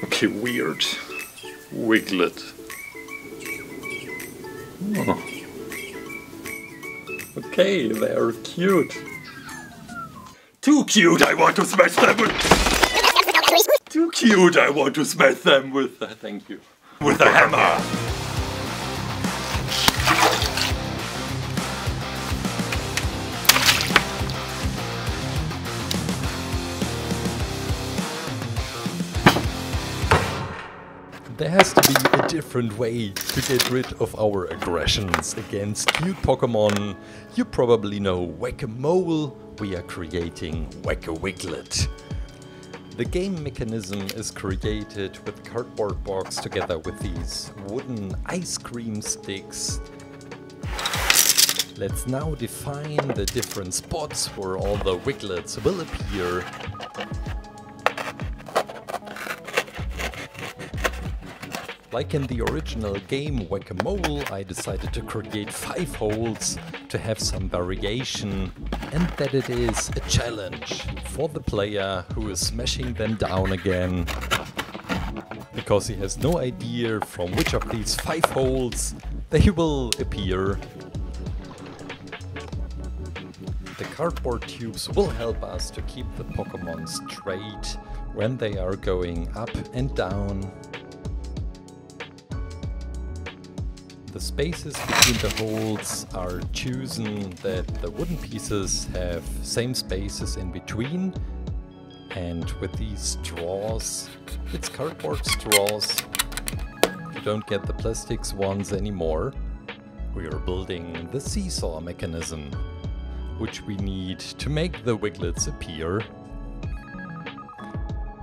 Okay, weird. Wiglet. Oh. Okay, they're cute. Too cute, I want to smash them with... Too cute, I want to smash them with... thank you. With a hammer. There has to be a different way to get rid of our aggressions against cute Pokemon. You probably know Whac-A-Mole. We are creating Whac-A-Wiglett. The game mechanism is created with a cardboard box together with these wooden ice cream sticks. Let's now define the different spots where all the Wigletts will appear. Like in the original game Whac-A-Mole, I decided to create 5 holes to have some variation, and that it is a challenge for the player who is smashing them down again, because he has no idea from which of these 5 holes they will appear. The cardboard tubes will help us to keep the Pokemon straight when they are going up and down. The spaces between the holes are chosen that the wooden pieces have same spaces in between, and with these straws, it's cardboard straws, you don't get the plastics ones anymore. We are building the seesaw mechanism, which we need to make the Wigletts appear.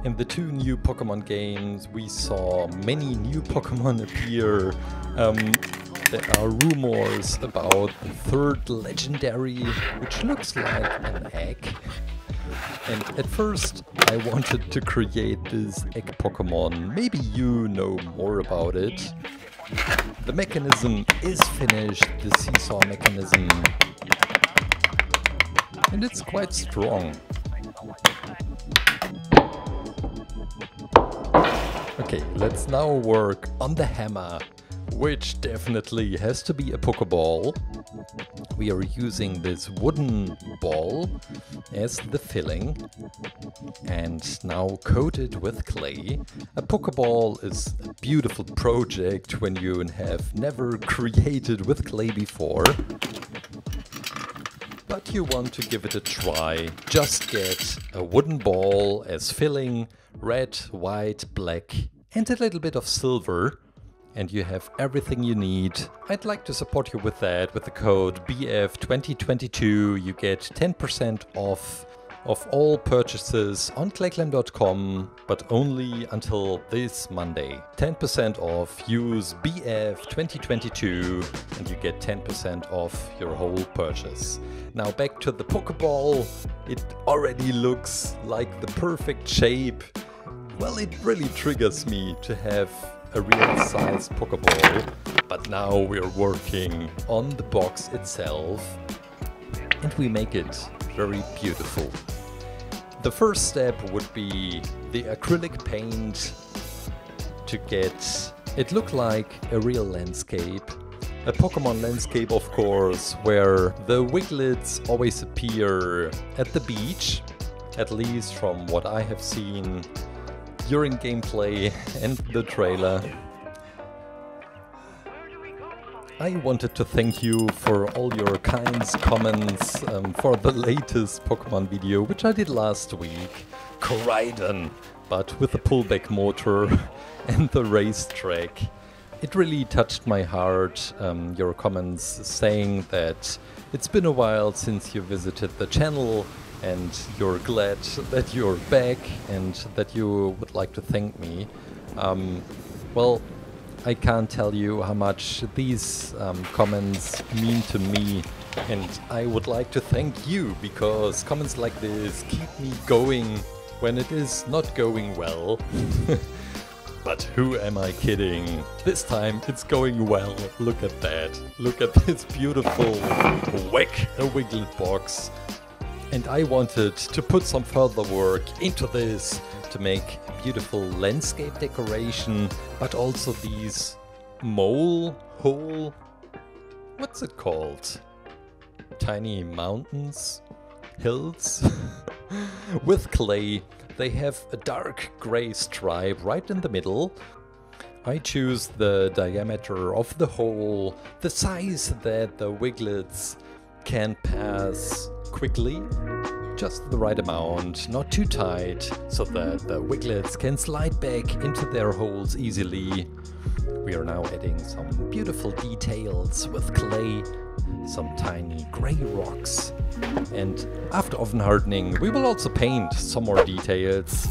In the 2 new Pokemon games we saw many new Pokemon appear. There are rumors about the 3rd legendary, which looks like an egg. And at first I wanted to create this egg Pokemon. Maybe you know more about it. The mechanism is finished, the seesaw mechanism. And it's quite strong. Okay, let's now work on the hammer, which definitely has to be a Pokeball. We are using this wooden ball as the filling and now coated with clay. A Pokeball is a beautiful project when you have never created with clay before. But you want to give it a try. Just get a wooden ball as filling, red, white, black and a little bit of silver. And you have everything you need. I'd like to support you with that. With the code BF2022 you get 10% off of all purchases on ClayClaim.com, but only until this Monday. 10% off, use BF2022 and you get 10% off your whole purchase. Now back to the Pokeball. It already looks like the perfect shape. Well, it really triggers me to have a real size Pokeball, but now we're working on the box itself and we make it very beautiful. The first step would be the acrylic paint to get it look like a real landscape. A Pokemon landscape, of course, where the Wigletts always appear at the beach, at least from what I have seen during gameplay and the trailer. I wanted to thank you for all your kind comments for the latest Pokemon video, which I did last week. Koraidon, but with a pullback motor and the racetrack. It really touched my heart, your comments saying that it's been a while since you visited the channel and you're glad that you're back and that you would like to thank me. Well, I can't tell you how much these comments mean to me, and I would like to thank you, because comments like this keep me going when it is not going well. But who am I kidding? This time it's going well. Look at that. Look at this beautiful Whac-A-Wiglett box. And I wanted to put some further work into this to make a beautiful landscape decoration, but also these what's it called? Tiny mountains? Hills? With clay. They have a dark grey stripe right in the middle. I choose the diameter of the hole, the size that the Wigletts can pass quickly, just the right amount, not too tight, so that the Wigletts can slide back into their holes easily. We are now adding some beautiful details with clay, some tiny grey rocks, and after oven hardening we will also paint some more details.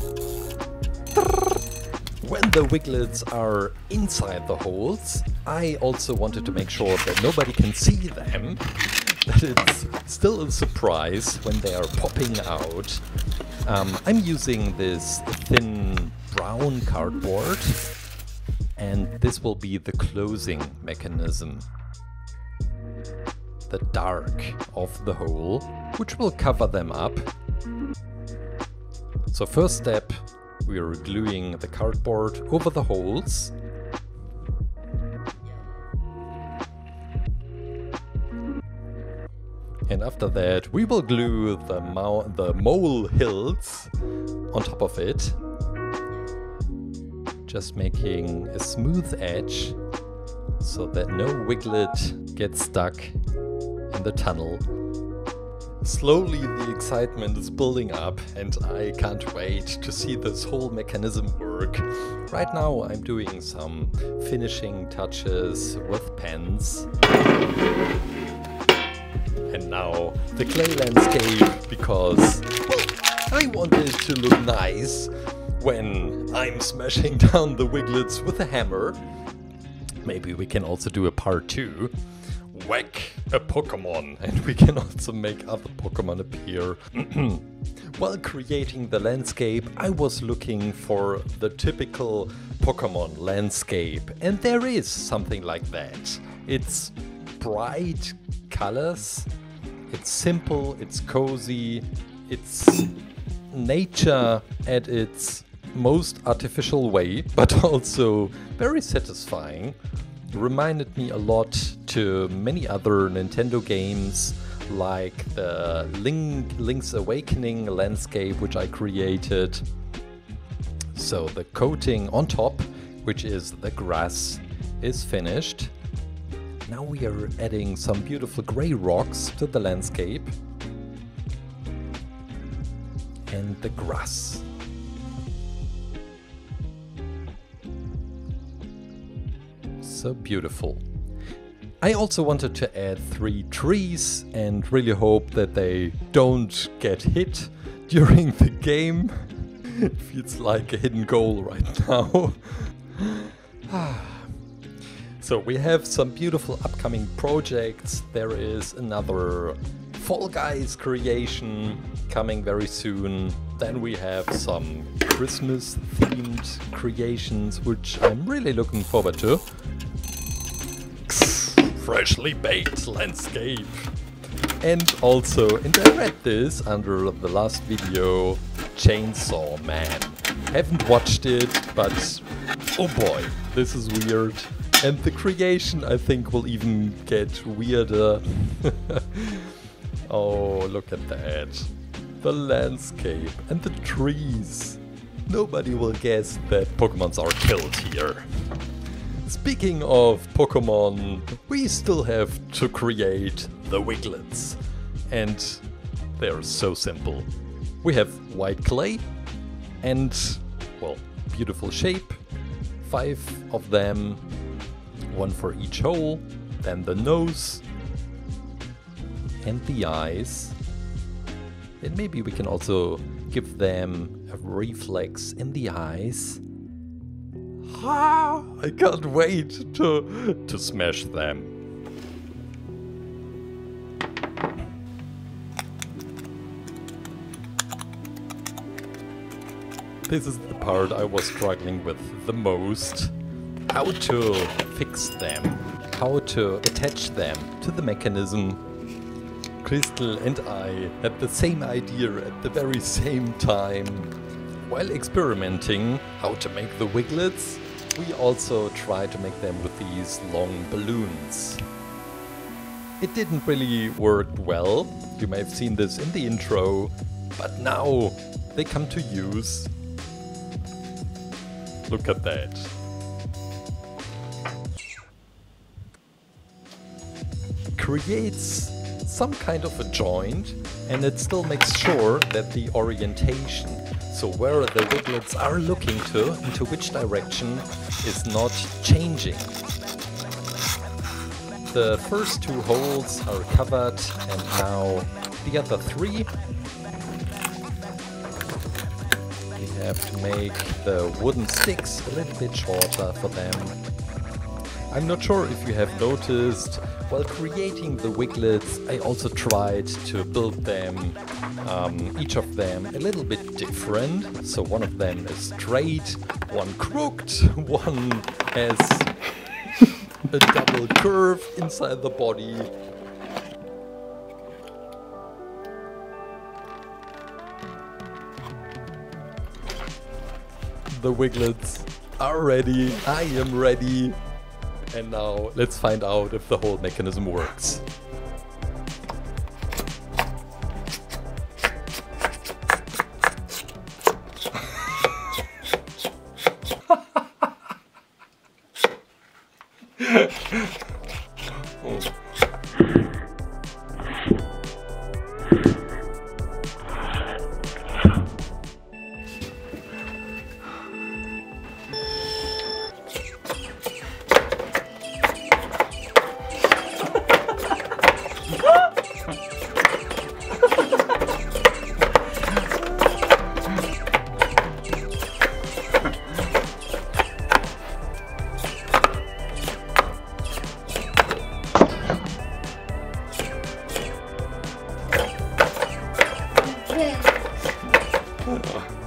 When the Wigletts are inside the holes, I also wanted to make sure that nobody can see them, that it's still a surprise when they are popping out. I'm using this thin brown cardboard, and this will be the closing mechanism. The dark of the hole, which will cover them up. So first step, we are gluing the cardboard over the holes. And after that we will glue the mole hills on top of it. Just making a smooth edge so that no Wiglet gets stuck in the tunnel. Slowly the excitement is building up and I can't wait to see this whole mechanism work. Right now I'm doing some finishing touches with pens. And now the clay landscape, because, well, I want it to look nice when I'm smashing down the Wigletts with a hammer. Maybe we can also do a part 2. Whack a Pokemon, and we can also make other Pokemon appear. While creating the landscape, I was looking for the typical Pokemon landscape, and there is something like that. It's bright colors, it's simple, it's cozy, it's nature at its most artificial way, but also very satisfying. Reminded me a lot to many other Nintendo games, like the Link's Awakening landscape, which I created. So the coating on top, which is the grass, is finished. Now we are adding some beautiful grey rocks to the landscape. And the grass. So beautiful. I also wanted to add 3 trees and really hope that they don't get hit during the game. It feels like a hidden goal right now. So we have some beautiful upcoming projects. There is another Fall Guys creation coming very soon. Then we have some Christmas themed creations, which I'm really looking forward to. Freshly baked landscape. And also, and I read this under the last video, Chainsaw Man. Haven't watched it, but oh boy, this is weird. And the creation, I think, will even get weirder. Oh, look at that. The landscape and the trees. Nobody will guess that Pokemons are killed here. Speaking of Pokemon, we still have to create the Wigletts. And they're so simple. We have white clay and, well, beautiful shape. 5 of them, 1 for each hole. Then the nose and the eyes. And maybe we can also give them a reflex in the eyes. I can't wait to smash them. This is the part I was struggling with the most. How to fix them, how to attach them to the mechanism. Crystal and I had the same idea at the very same time. while experimenting how to make the Wigletts, we also tried to make them with these long balloons. It didn't really work well, you may have seen this in the intro, but now they come to use. Look at that. Creates some kind of a joint, and it still makes sure that the orientation, so where the Wigletts are looking to, into which direction, is not changing. The first two holes are covered, and now the other three. We have to make the wooden sticks a little bit shorter for them. I'm not sure if you have noticed, while creating the Wigletts, I also tried to build them, each of them a little bit different. So one of them is straight, one crooked, one has a double curve inside the body. The Wigletts are ready, I am ready. And now let's find out if the whole mechanism works. Oh.